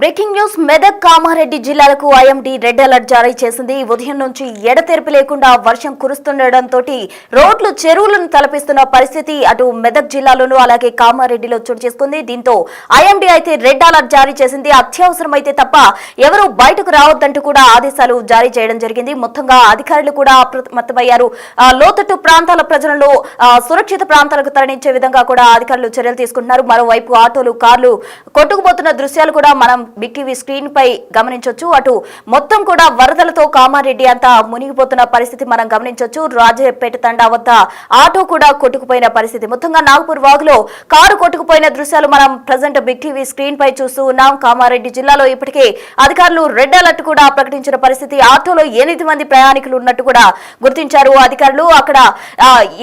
Breaking news Medak Kamareddy జిల్లాలకు IMD red alert జారీ చేసింది. ఉదయం నుంచి ఎడతెరిపి లేకుండా వర్షం కురుస్తుండటంతో రోడ్లు చెరువులను తలపిస్తున్న పరిస్థితి అటు మెదక్ జిల్లాలోనూ అలాగే కామారెడ్డిలో చోటు చేసుకుంది. దీంతో ఐఎండీ అయితే రెడ్ అలర్ట్ జారీ చేసింది. అత్యవసరమైతే తప్ప ఎవరూ బయటకు రావద్దంటూ కూడా ఆదేశాలు జారీ చేయడం జరిగింది. మొత్తంగా అధికారులు కూడా అప్రమత్తమయ్యారు. లోతట్టు ప్రాంతాల ప్రజలను సురక్షిత ప్రాంతాలకు తరలించే విధంగా కూడా అధికారులు చర్యలు తీసుకుంటున్నారు. మరోవైపు ఆటోలు కార్లు కొట్టుకుపోతున్న దృశ్యాలు కూడా మనం బిగ్ టీవీ స్క్రీన్ పై గమనించొచ్చు. అటు మొత్తం కూడా వరదలతో కామారెడ్డి అంతా మునిగిపోతున్న పరిస్థితి మనం గమనించొచ్చు. రాజపేట తండా వద్ద ఆటో కూడా కొట్టుకుపోయిన పరిస్థితి, మొత్తంగా నాగపూర్ వాగులో కారు కొట్టుకుపోయిన దృశ్యాలు మనం ప్రజెంట్ బిగ్ టీవీ స్క్రీన్ పై చూస్తూ ఉన్నాం. కామారెడ్డి జిల్లాలో ఇప్పటికే అధికారులు రెడ్ అలర్ట్ కూడా ప్రకటించిన పరిస్థితి. ఆటోలో 8 మంది ప్రయాణికులు ఉన్నట్టు కూడా గుర్తించారు అధికారులు. అక్కడ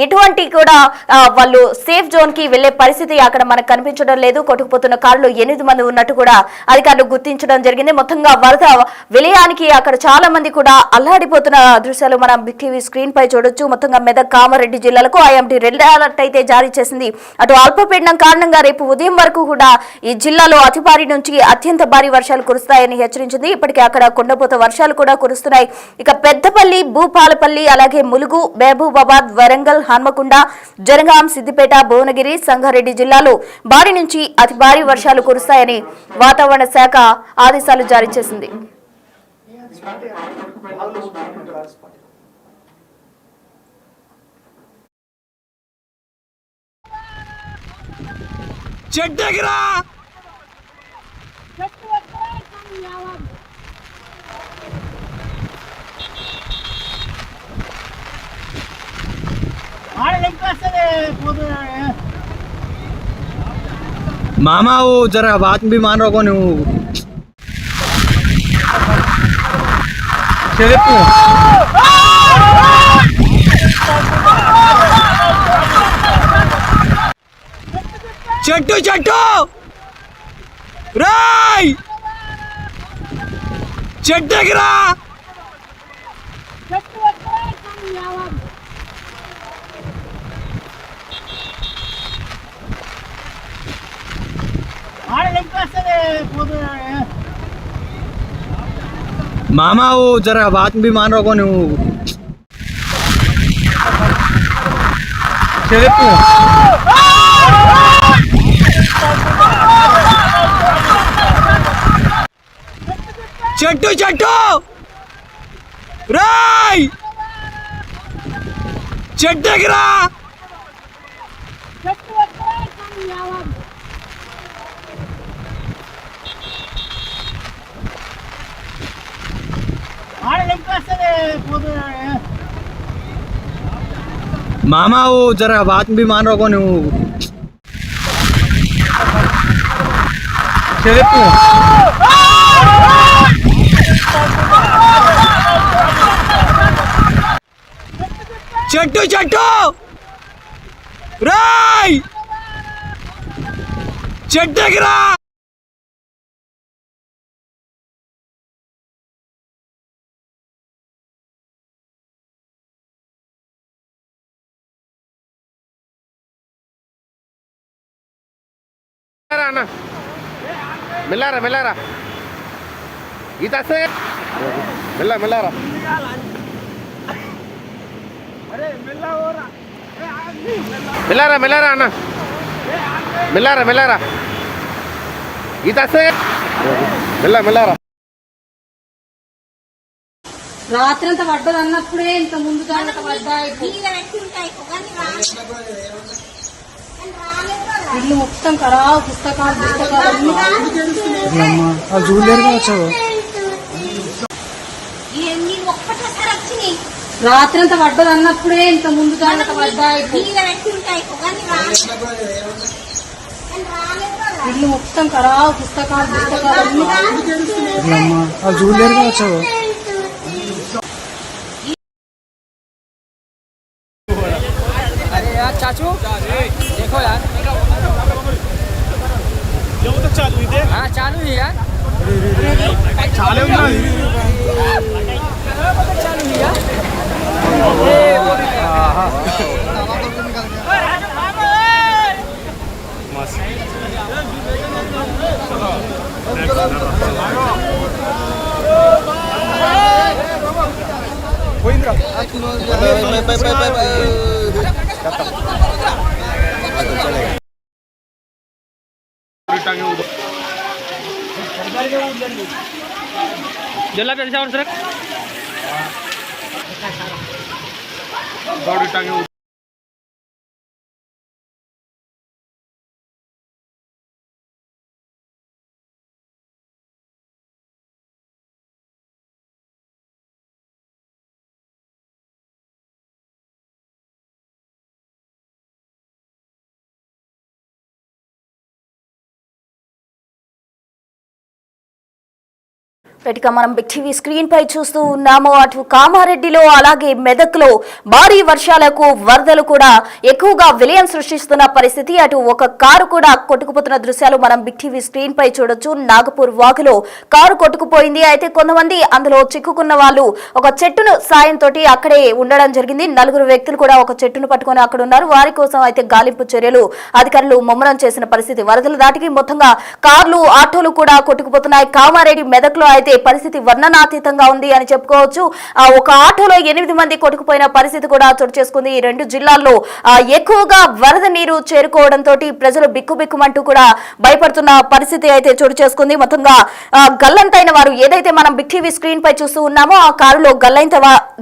ఎటువంటి కూడా వాళ్ళు సేఫ్ జోన్ కి వెళ్లే పరిస్థితి అక్కడ మనకు కనిపించడం లేదు. కొట్టుకుపోతున్న కారులో 8 మంది ఉన్నట్టు కూడా అధికారులు గుర్తించడం జరిగింది. మొత్తంగా వరద విలయానికి అక్కడ చాలా మంది కూడా అల్లాడిపోతున్న దృశ్యాలు మనం బిగ్ టీవీ స్క్రీన్ పై చూడొచ్చు. మొత్తంగా మెదక్ కామారెడ్డి జిల్లాలకు ఐఎండీ రెడ్ అలర్ట్ అయితే జారీ చేసింది. అటు అల్పపీడనం కారణంగా రేపు ఉదయం వరకు కూడా ఈ జిల్లాలో అతి భారీ నుంచి అత్యంత భారీ వర్షాలు కురుస్తాయని హెచ్చరించింది. ఇప్పటికే అక్కడ కొండపోత వర్షాలు కూడా కురుస్తున్నాయి. ఇక పెద్దపల్లి, భూపాలపల్లి, అలాగే ములుగు, మహబూబాబాద్, వరంగల్, హన్మకొండ, జనగాం, సిద్దిపేట, భువనగిరి, సంగారెడ్డి జిల్లాలో భారీ నుంచి అతి భారీ వర్షాలు కురుస్తాయని వాతావరణ శాఖ ఆదేశాలు జారీ చేసింది. मामा वो जरा बात भी मान रहा कौन చెట్టు చెట్టు రాయ్ చెట్టుకిరా मामा वो जरा बात भी मान रहा कौन చెట్టు చెట్టు రాయ్ చెట్టుకిరా मामा वो जरा बात भी मान रहा कौन చెట్టు చెట్టు రాయ్ చెట్టుకిరా అన్న మెల్లారా మెల్లారా ఈత వస్తే మెల్లారా మెల్లారా అన్న మెల్లారా ఈత వస్తే మెల్లారా రాత్రంతా పడ్డది అన్నప్పుడే ఇంత ముందు పడ్డాయి. ఇల్లు మొత్తం ఖరాబ్, పుస్తకాలు రాత్రంతా పడ్డది అన్నప్పుడే ఇంత ముందు పడ్డాయి. ఇల్లు మొత్తం ఖరాబ్, పుస్తకాలు चाचू देखो यार, ये तो चालू ही थे। हाँ चालू ही यार, चालू ही यार। मस्त जल्ला पैसा और सर రైట్గా మనం బిగ్ టీవీ స్క్రీన్ పై చూస్తూ ఉన్నాము. అటు కామారెడ్డిలో అలాగే మెదక్లో భారీ వర్షాలకు వరదలు కూడా ఎక్కువగా విలయం సృష్టిస్తున్న పరిస్థితి. అటు ఒక కారు కూడా కొట్టుకుపోతున్న దృశ్యాలు మనం బిగ్ టీవీ స్క్రీన్ పై చూడొచ్చు. నాగపూర్ వాగులో కారు కొట్టుకుపోయింది. అయితే కొంతమంది అందులో చిక్కుకున్న వాళ్ళు ఒక చెట్టును సాయంతో అక్కడే ఉండడం జరిగింది. 4 వ్యక్తులు కూడా ఒక చెట్టును పట్టుకొని అక్కడ ఉన్నారు. వారి కోసం అయితే గాలింపు చర్యలు అధికారులు ముమ్మరం చేసిన పరిస్థితి. వరదలు దాటికి మొత్తంగా కార్లు ఆటోలు కూడా కొట్టుకుపోతున్నాయి. కామారెడ్డి మెదక్లో అయితే పరిస్థితి వర్ణనాతీతంగా ఉంది అని చెప్పుకోవచ్చు. ఒక ఆటోలో 8 మంది కొట్టుకుపోయిన పరిస్థితి కూడా చోటు చేసుకుంది. ఈ 2 జిల్లాల్లో ఎక్కువగా వరద నీరు చేరుకోవడంతో ప్రజలు బిక్కుబిక్కుమంటూ కూడా భయపడుతున్న పరిస్థితి అయితే చోటు చేసుకుంది. మొత్తంగా గల్లంతైన వారు ఏదైతే మనం బిగ్ టీవీ స్క్రీన్ పై చూస్తూ ఉన్నామో ఆ కారులో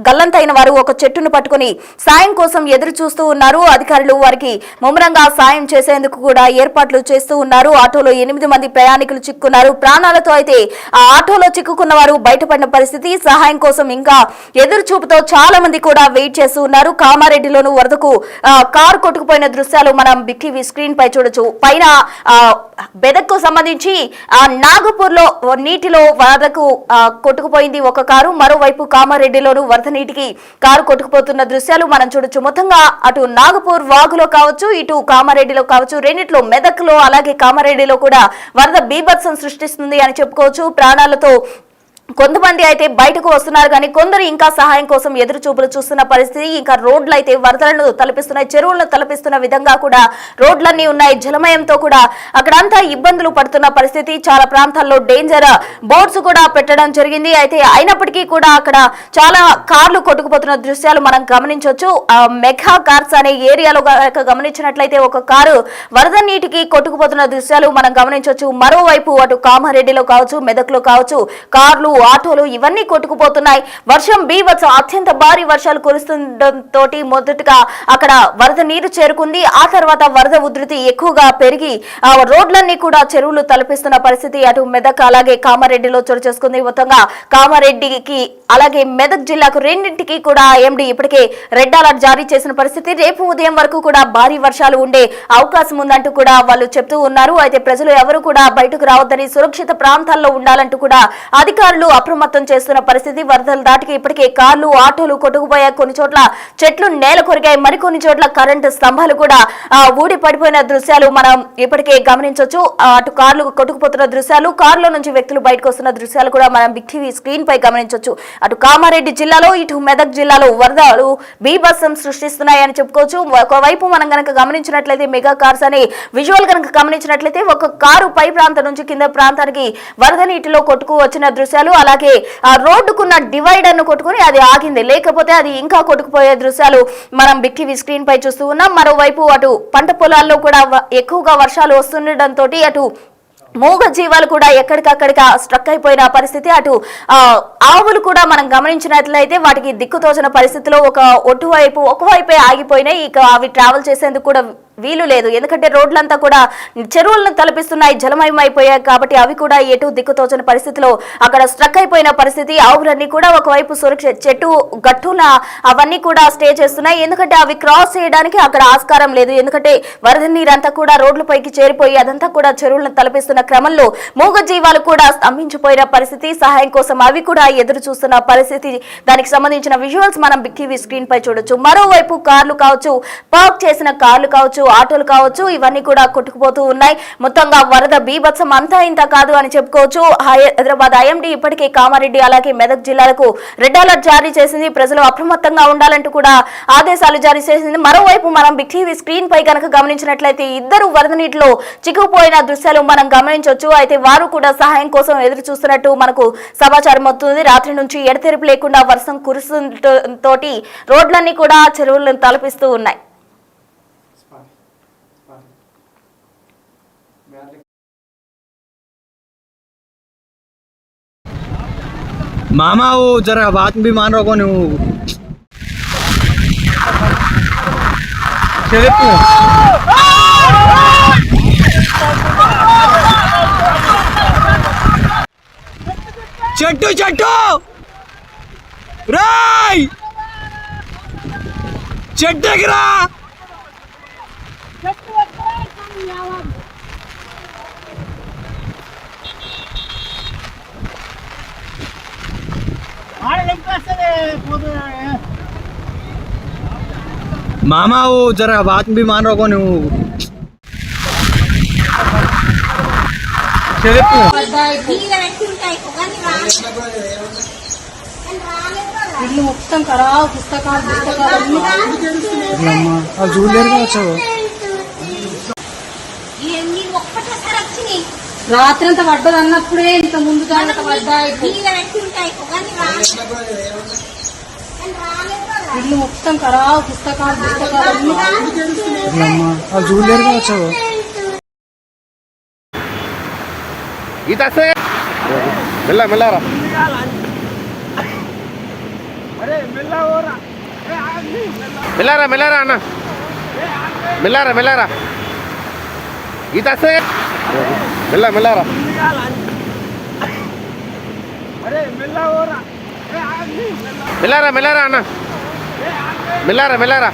గల్లంతైన వారు ఒక చెట్టును పట్టుకుని సాయం కోసం ఎదురు చూస్తూ ఉన్నారు. అధికారులు వారికి ముమ్మరంగా సాయం చేసేందుకు కూడా ఏర్పాట్లు చేస్తూ ఉన్నారు. ఆటోలో 8 మంది ప్రయాణికులు చిక్కున్నారు. ప్రాణాలతో అయితే ఆ ఆటోలో చిక్కుకున్న వారు బయటపడిన పరిస్థితి. సహాయం కోసం ఇంకా ఎదురు చూపుతో చాలా మంది కూడా వెయిట్ చేస్తూ ఉన్నారు. కామారెడ్డిలోను వరదకు కారు కొట్టుకుపోయిన దృశ్యాలు మనం బిగ్ టీవీ స్క్రీన్ పై చూడొచ్చు. పైన మెదక్కు సంబంధించి నాగపూర్ లో నీటిలో వరదకు కొట్టుకుపోయింది ఒక కారు. మరోవైపు కామారెడ్డిలోను వరద నీటికి కారు కొట్టుకుపోతున్న దృశ్యాలు మనం చూడొచ్చు. మొత్తంగా అటు నాగపూర్ వాగులో కావచ్చు, ఇటు కామారెడ్డిలో కావచ్చు, రెండిట్లో మెదక్లో అలాగే కామారెడ్డిలో కూడా వరద బీభత్సం సృష్టిస్తుంది అని చెప్పుకోవచ్చు. ప్రాణాలతో కొంతమంది అయితే బయటకు వస్తున్నారు కానీ కొందరు ఇంకా సహాయం కోసం ఎదురు చూపులు చూస్తున్న పరిస్థితి. ఇంకా రోడ్లు అయితే వరదలను తలపిస్తున్నాయి, చెరువులను తలపిస్తున్న విధంగా కూడా రోడ్లన్నీ ఉన్నాయి. జలమయంతో కూడా అక్కడంతా ఇబ్బందులు పడుతున్న పరిస్థితి. చాలా ప్రాంతాల్లో డేంజర్ బోర్డ్స్ కూడా పెట్టడం జరిగింది. అయితే అయినప్పటికీ కూడా అక్కడ చాలా కార్లు కొట్టుకుపోతున్న దృశ్యాలు మనం గమనించవచ్చు. మెగా కార్స్ అనే ఏరియాలో గమనించినట్లయితే ఒక కారు వరద నీటికి కొట్టుకుపోతున్న దృశ్యాలు మనం గమనించవచ్చు. మరోవైపు అటు కామారెడ్డిలో కావచ్చు, మెదక్లో కావచ్చు, కార్లు ఆటోలు ఇవన్నీ కొట్టుకుపోతున్నాయి. వర్షం బీభత్సం అత్యంత భారీ వర్షాలు కురుస్తుండటంతో మొదటగా అక్కడ వరద నీరు చేరుకుంది. ఆ తర్వాత వరద ఉధృతి ఎక్కువగా పెరిగి రోడ్లన్నీ కూడా చెరువులు తలపిస్తున్న పరిస్థితి అటు మెదక్ అలాగే కామారెడ్డిలో చోటు చేసుకుంది. మొత్తంగా కామారెడ్డికి అలాగే మెదక్ జిల్లాకు రెండింటికి కూడా ఎండి ఇప్పటికే రెడ్ అలర్ట్ జారీ చేసిన పరిస్థితి. రేపు ఉదయం వరకు కూడా భారీ వర్షాలు ఉండే అవకాశం ఉందంటూ కూడా వాళ్ళు చెప్తూ ఉన్నారు. అయితే ప్రజలు ఎవరు కూడా బయటకు రావద్దని, సురక్షిత ప్రాంతాల్లో ఉండాలంటూ కూడా అధికారులు అప్రమత్తం చేస్తున్న పరిస్థితి. వరదలు దాటికి ఇప్పటికే కార్లు ఆటోలు కొట్టుకుపోయాయి. కొన్ని చోట్ల చెట్లు నేల కొరిగాయి. మరికొన్ని చోట్ల కరెంటు స్తంభాలు కూడా ఊడి పడిపోయిన దృశ్యాలు మనం ఇప్పటికే గమనించవచ్చు. అటు కార్లు కొట్టుకుపోతున్న దృశ్యాలు, కారులో నుంచి వ్యక్తులు బయటకు వస్తున్న దృశ్యాలు కూడా మనం బిగ్ టీవీ స్క్రీన్ పై గమనించవచ్చు. అటు కామారెడ్డి జిల్లాలో ఇటు మెదక్ జిల్లాలో వరదలు బీభత్సం సృష్టిస్తున్నాయని చెప్పుకోవచ్చు. ఒకవైపు మనం కనుక గమనించినట్లయితే మెగా కార్స్ అనే విజువల్ కనుక గమనించినట్లయితే ఒక కారు పై ప్రాంతం నుంచి కింద ప్రాంతానికి వరద నీటిలో కొట్టుకు వచ్చిన దృశ్యాలు, అలాగే ఆ రోడ్డుకున్న డివైడర్ ను కొట్టుకుని అది ఆగింది, లేకపోతే అది ఇంకా కొట్టుకుపోయే దృశ్యాలు మనం బిగ్ టీవీ స్క్రీన్ పై చూస్తూ ఉన్నాం. మరోవైపు అటు పంట పొలాల్లో కూడా ఎక్కువగా వర్షాలు వస్తుండటంతో అటు మూగ జీవాలు కూడా ఎక్కడికక్కడికి స్ట్రక్ అయిపోయిన పరిస్థితి. అటు ఆవులు కూడా మనం గమనించినట్లయితే వాటికి దిక్కుతోచిన పరిస్థితిలో ఒకవైపే ఆగిపోయినాయి. ఇక అవి ట్రావెల్ చేసేందుకు కూడా వీలు లేదు. ఎందుకంటే రోడ్లంతా కూడా చెరువులను తలపిస్తున్నాయి, జలమయం అయిపోయాయి కాబట్టి అవి కూడా ఎటు దిక్కుతోచని పరిస్థితిలో అక్కడ స్ట్రక్ అయిపోయిన పరిస్థితి. ఆవులన్నీ కూడా ఒకవైపు చెట్టు గట్టున అవన్నీ కూడా స్టే చేస్తున్నాయి. ఎందుకంటే అవి క్రాస్ చేయడానికి అక్కడ ఆస్కారం లేదు. ఎందుకంటే వరద నీరంతా కూడా రోడ్లపైకి చేరిపోయి అదంతా కూడా చెరువులను తలపిస్తున్న క్రమంలో మూగ జీవాలు కూడా స్తంభించిపోయిన పరిస్థితి. సహాయం కోసం అవి కూడా ఎదురు చూస్తున్న పరిస్థితి. దానికి సంబంధించిన విజువల్స్ మనం బిగ్ టీవీ స్క్రీన్ పై చూడొచ్చు. మరోవైపు కార్లు కావచ్చు, పార్క్ చేసిన కార్లు కావచ్చు, ఆటోలు కావచ్చు ఇవన్నీ కూడా కొట్టుకుపోతూ ఉన్నాయి. మొత్తంగా వరద బీభత్సం అంతా ఇంత కాదు అని చెప్పుకోవచ్చు. హైదరాబాద్ ఐఎండీ ఇప్పటికే కామారెడ్డి అలాగే మెదక్ జిల్లాలకు రెడ్ అలర్ట్ జారీ చేసింది. ప్రజలు అప్రమత్తంగా ఉండాలంటూ కూడా ఆదేశాలు జారీ చేసింది. మరోవైపు మనం బిగ్ టీవీ స్క్రీన్ పై కనుక గమనించినట్లయితే ఇద్దరు వరద నీటిలో చిక్కుపోయిన దృశ్యాలు మనం గమనించవచ్చు. అయితే వారు కూడా సహాయం కోసం ఎదురు చూస్తున్నట్టు మనకు సమాచారం అవుతుంది. రాత్రి నుంచి ఎడతెరిపి లేకుండా వర్షం కురుస్తుండటంతో రోడ్లన్నీ కూడా చెరువులను తలపిస్తూ ఉన్నాయి. मामा वो जरा बात भी मान रहा कौन చెట్టు చెట్టు రాయ్ చెట్టు ఎగిరా मामा वो जरा बात भी मान रहा कौन ఇల్లు మొత్తం ఖరాబ్, పుస్తకాలు రాత్రంతా పడ్డది అన్నప్పుడే ఇంత ముందు జాగ్రత్త పడ్డాయి. ఇల్లు మొత్తం ఖరాబ్, పుస్తకాలు మెల్ల మెల్లరా మెల్లరా మెల్లరా అన్న మెల్లరా మెల్లరా ఈత వస్తే మెల్ల మెల్లరా మెల్లరా మెల్లరా అన్న మెల్లరా మెల్లరా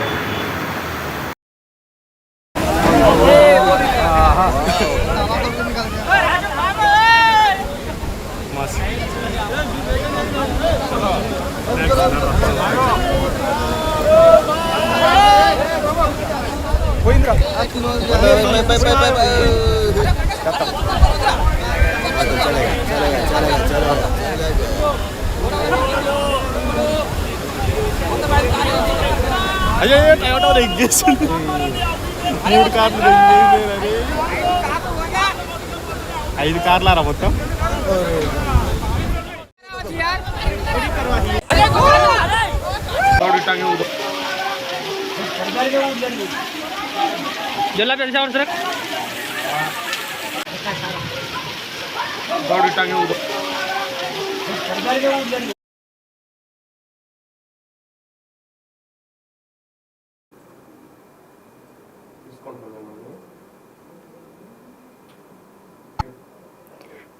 అయ్యో టయోటా ఎగ్గేసింది 3 కార్లు 5 కార్లారా మొత్తం जल्ला पे जाओ सर दौड़ी टांगे उधर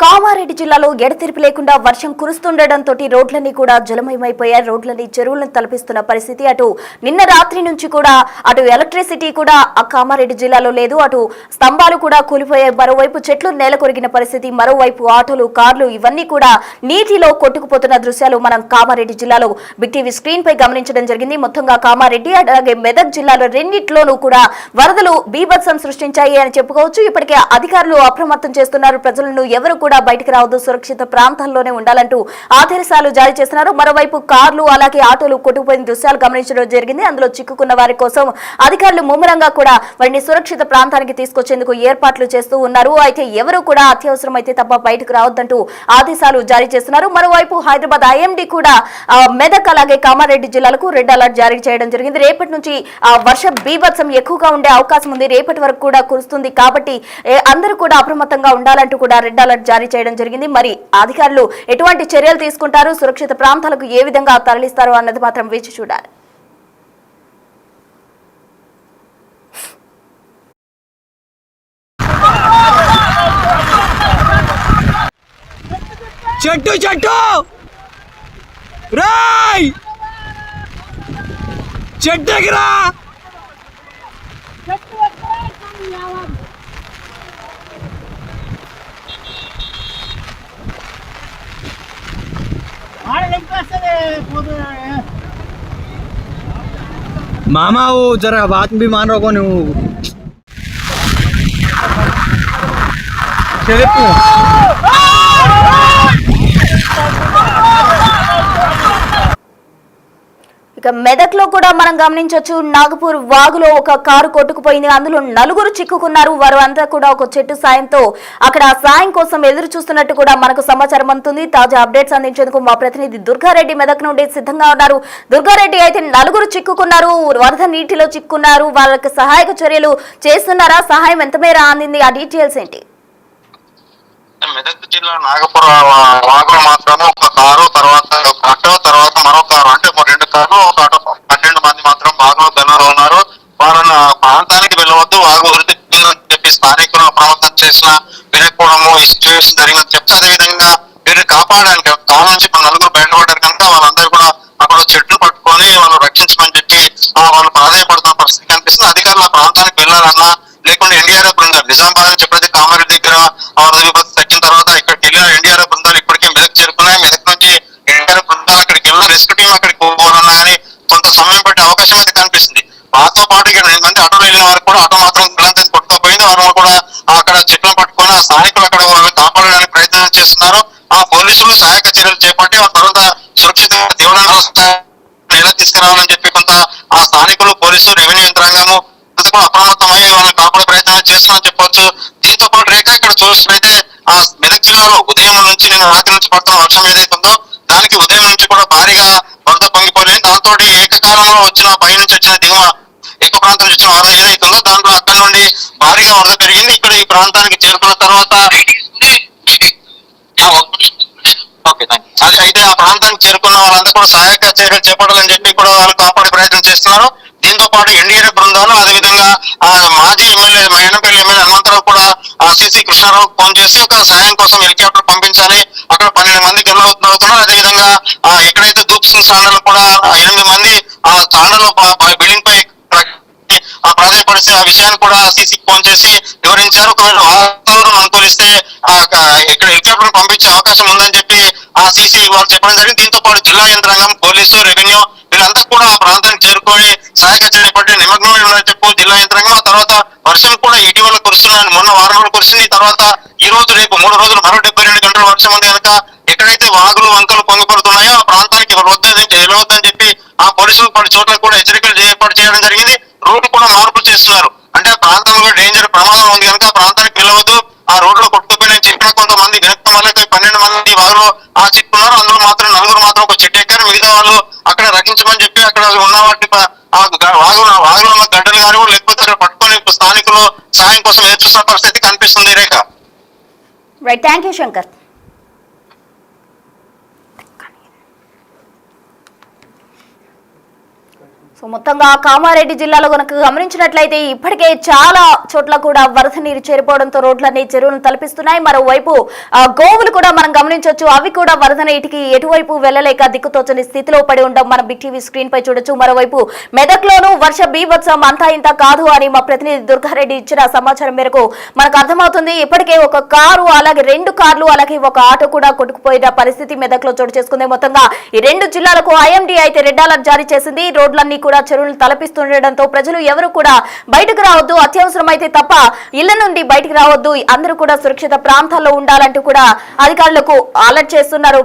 కామారెడ్డి జిల్లాలో ఎడతెరిపి లేకుండా వర్షం కురుస్తుండటంతో రోడ్లన్నీ కూడా జలమయమైపోయాయి. రోడ్లని చెరువులను తలపిస్తున్న పరిస్థితి. అటు నిన్న రాత్రి నుంచి కూడా అటు ఎలక్ట్రిసిటీ కూడా ఆ కామారెడ్డి జిల్లాలో లేదు. అటు స్తంభాలు కూడా కూలిపోయాయి. మరోవైపు చెట్లు నేల కొరిగిన పరిస్థితి. మరోవైపు ఆటోలు, కార్లు ఇవన్నీ కూడా నీటిలో కొట్టుకుపోతున్న దృశ్యాలు మనం కామారెడ్డి జిల్లాలో బిగ్ టీవీ స్క్రీన్ పై గమనించడం జరిగింది. మొత్తంగా కామారెడ్డి అలాగే మెదక్ జిల్లాలో రెండిట్లోనూ కూడా వరదలు బీభత్సం సృష్టించాయి అని చెప్పుకోవచ్చు. ఇప్పటికే అధికారులు అప్రమత్తం చేస్తున్నారు. ప్రజలను ఎవరు కూడా బయటికి రావద్దు, సురక్షిత ప్రాంతాల్లోనే ఉండాలంటూ ఆదేశాలు జారీ చేస్తున్నారు. మరోవైపు కార్లు అలాగే ఆటోలు కొట్టుకుపోయిన దృశ్యాలు గమనించడం జరిగింది. అందులో చిక్కుకున్న వారి కోసం అధికారులు ముమ్మరంగా కూడా వారిని సురక్షిత ప్రాంతానికి తీసుకొచ్చేందుకు ఏర్పాట్లు చేస్తూ ఉన్నారు. అయితే ఎవరు కూడా అత్యవసరం అయితే తప్ప బయటకు రావద్దంటూ ఆదేశాలు జారీ చేస్తున్నారు. మరోవైపు హైదరాబాద్ ఐఎండీ కూడా మెదక్ అలాగే కామారెడ్డి జిల్లాలకు రెడ్ అలర్ట్ జారీ చేయడం జరిగింది. రేపటి నుంచి వర్ష బీభత్సం ఎక్కువగా ఉండే అవకాశం ఉంది. రేపటి వరకు కూడా కురుస్తుంది కాబట్టి అందరూ కూడా అప్రమత్తంగా ఉండాలంటూ కూడా రెడ్ అలర్ట్ జారీ చేయడం జరిగింది. మరి అధికారులు ఎటువంటి చర్యలు తీసుకుంటారు, సురక్షిత ప్రాంతాలకు ఏ విధంగా తరలిస్తారు అన్నది మాత్రం వేచి చూడాలి. చెట్టు చెట్టు రాయ్ చెట్టు ఎగిరా मामा वो जरा बात भी मान रहा कौन ఇక మెదక్లో కూడా మనం గమనించవచ్చు. నాగపూర్ వాగులో ఒక కారు కొట్టుకుపోయింది. అందులో నలుగురు చిక్కుకున్నారు. వారు అంతా కూడా ఒక చెట్టు సాయంతో అక్కడ సాయం కోసం ఎదురు చూస్తున్నట్టు కూడా మనకు సమాచారం అందుతుంది. తాజా అప్డేట్స్ అందించేందుకు మా ప్రతినిధి దుర్గారెడ్డి మెదక్ నుండి సిద్ధంగా ఉన్నారు. దుర్గారెడ్డి, అయితే నలుగురు చిక్కుకున్నారు, వరద నీటిలో చిక్కుకున్నారు, వాళ్ళకి సహాయక చర్యలు చేస్తున్నారా? సహాయం ఎంత మేర అందింది? ఆ డీటెయిల్స్ ఏంటి? మెదక్ జిల్లా నాగపుర వాగులో మాత్రమే ఒక కారు, తర్వాత ఒక ఆటో, తర్వాత మరో కారు, అంటే 2 కార్లు, ఒక ఆటో, 12 మంది మాత్రం వాగులో గనులు ఉన్నారు. వారిని ప్రాంతానికి వెళ్ళవద్దు, వాగు వృద్ధి చెప్పి స్థానికులు అప్రమత్తం చేసిన వినకపోవడము ఈ సిచ్యువేషన్ జరిగిందని చెప్తే, అదేవిధంగా వీరిని కాపాడడానికి కాలం నుంచి నలుగురు బయటపడ్డారు కనుక వాళ్ళందరూ కూడా అక్కడ చెట్లు పట్టుకొని వాళ్ళు రక్షించమని చెప్పి వాళ్ళు ప్రాధాన్యపడుతున్న పరిస్థితి కనిపిస్తుంది. అధికారులు ఆ ప్రాంతానికి వెళ్ళాలన్నా, లేకుంటే ఎన్డీఆర్ఎఫ్ బృందాలు నిజామాబాద్ అని చెప్పేది కామారెడ్డి దగ్గర వరద విపత్తు తగ్గిన తర్వాత ఇక్కడికి వెళ్ళిన ఎన్డీఆర్ఎఫ్ బృందాలు ఇప్పటికే మెదక్ చేరుకున్నాయి. మెదక్ నుంచి ఎన్డీఆర్ఎఫ్ బృందాలు అక్కడికి వెళ్ళిన రెస్క్యూ టీం అక్కడికి పోవాలన్నా కానీ కొంత సమయం పట్టే అవకాశం అయితే కనిపిస్తుంది. వారితో పాటు ఇక్కడ 2 మంది ఆటోలో వెళ్ళిన వారు కూడా ఆటో మాత్రం గులాంతేసి కొట్టుకుపోయింది. వారు కూడా అక్కడ చెట్లను పట్టుకొని ఆ స్థానికులు అక్కడ వాళ్ళని కాపాడడానికి ప్రయత్నం చేస్తున్నారు. ఆ పోలీసులు సహాయక చర్యలు చేపట్టి ఆ తర్వాత సురక్షితంగా తీవ్రంగా ఎలా తీసుకురావాలని చెప్పి కొంత ఆ స్థానికులు, పోలీసులు, రెవెన్యూ యంత్రాంగము అప్రమత్తమై వాళ్ళని కాపాడే ప్రయత్నం చేస్తున్నామని చెప్పొచ్చు. దీంతో పాటు రేఖ ఇక్కడ చూసినట్లయితే ఆ మెదక్ జిల్లాలో ఉదయం నుంచి నిన్న రాత్రి నుంచి పడుతున్న వర్షం ఏదైతే ఉందో దానికి ఉదయం నుంచి కూడా భారీగా వరద పొంగిపోయింది. దాంతో ఏకకాలంలో వచ్చిన పై నుంచి వచ్చిన దిగువ ఎక్కువ ప్రాంతం నుంచి వచ్చిన వరద ఏదైతే ఉందో దాంట్లో అక్కడ నుండి భారీగా వరద పెరిగింది. ఇక్కడ ఈ ప్రాంతానికి చేరుకున్న తర్వాత అదే అయితే ఆ ప్రాంతానికి చేరుకున్న వాళ్ళంతా కూడా సహాయక చర్యలు చేపట్టాలని చెప్పి కూడా వాళ్ళు కాపాడే ప్రయత్నం చేస్తున్నారు. దీంతో పాటు ఎన్డీఆర్ఎఫ్ బృందాలు, అదేవిధంగా మాజీ ఎమ్మెల్యే మైనంపల్లి ఎమ్మెల్యే హనుమంతరావు కూడా సిసి కృష్ణారావు ఫోన్ చేసి ఒక సహాయం కోసం హెలికాప్టర్ పంపించాలి, అక్కడ 12 మంది గెలవుతున్నారు. అదేవిధంగా ఎక్కడైతే దూప్సింగ్ సాండలు కూడా 8 మంది ఆ సాండలో బిల్డింగ్ పై ప్రాధాన్యపరిస్తే ఆ విషయాన్ని కూడా సీసీకి ఫోన్ చేసి వివరించారు. ఒకవేళ వాతావరణం అనుకూలిస్తే ఇక్కడ హెలికాప్టర్ పంపించే అవకాశం ఉందని చెప్పి ఆ సీసీ వాళ్ళు చెప్పడం జరిగింది. దీంతో పాటు జిల్లా యంత్రాంగం, పోలీసు, రెవెన్యూ వీళ్ళంతా కూడా ఆ ప్రాంతానికి చేరుకొని సహాయక చర్య పట్టి నిమగ్నమై ఉన్నారని చెప్పు జిల్లా యంత్రాంగం. ఆ తర్వాత వర్షం కూడా ఇటీవల కురుస్తున్నాయని మొన్న వారం రోజులు కురిసింది. తర్వాత ఈ రోజు రేపు 3 రోజులు మరో 72 గంటల వర్షం ఉంది కనుక ఎక్కడైతే వాగులు, వంకలు పొంగిపడుతున్నాయో ఆ ప్రాంతానికి వెళ్ళవద్దని చెప్పి ఆ పోలీసులు పలు చోట్ల కూడా హెచ్చరికలు ఏర్పాటు చేయడం జరిగింది. రోడ్డు కూడా మార్పులు చేస్తున్నారు. అంటే ఆ ప్రాంతంలో డేంజర్ ప్రమాదం ఉంది కనుక ఆ ప్రాంతానికి వెళ్ళవద్దు, ఆ రోడ్లో కొట్టుకుపోయిన చెప్పిన కొంతమంది వినక్తం వల్ల 12 మంది వాగులో చిక్కున్నారు. అందులో మాత్రం 4 మాత్రం ఒక చెట్టు ఎక్కారు. మిగతా వాళ్ళు అక్కడ రక్షించమని చెప్పి అక్కడ ఉన్న వాటి వాగులో ఉన్న గడ్డలు గారు లేకపోతే అక్కడ పట్టుకొని స్థానికులు సహాయం కోసం ఎదురు చూస్తున్న పరిస్థితి కనిపిస్తుంది. Rekha, right, thank you Shankar. So మొత్తంగా కామారెడ్డి జిల్లాలో కనుక గమనించినట్లయితే ఇప్పటికే చాలా చోట్ల కూడా వరద నీరు చేరిపోవడంతో రోడ్లన్నీ చెరువులను తలపిస్తున్నాయి. మరోవైపు గోవులు కూడా మనం గమనించవచ్చు, అవి కూడా వరద నీటికి ఎటువైపు వెళ్లలేక దిక్కుతోచని స్థితిలో పడి ఉండడం మనం బిగ్ టీవీ స్క్రీన్ పై చూడొచ్చు. మరోవైపు మెదక్లోనూ వర్ష బీభత్సం అంతా ఇంత కాదు అని మా ప్రతినిధి దుర్గారెడ్డి ఇచ్చిన సమాచారం మేరకు మనకు అర్థమవుతుంది. ఇప్పటికే ఒక కారు, అలాగే 2 కార్లు, అలాగే ఒక ఆటో కూడా కొట్టుకుపోయిన పరిస్థితి మెదక్ లో చోటు చేసుకుంది. మొత్తంగా ఈ 2 జిల్లాలకు ఐఎండీ అయితే రెడ్ అలర్ట్ జారీ చేసింది. రోడ్లన్నీ కూడా చెరువులు తలపిస్తుండటంతో ప్రజలు ఎవరు కూడా బయటకు రావద్దు, అత్యవసరమైతే తప్ప ఇళ్ల నుండి బయటకు రావద్దు, అందరూ కూడా సురక్షిత ప్రాంతాల్లో ఉండాలంటూ కూడా అధికారులకు అలర్ట్ చేస్తున్నారు.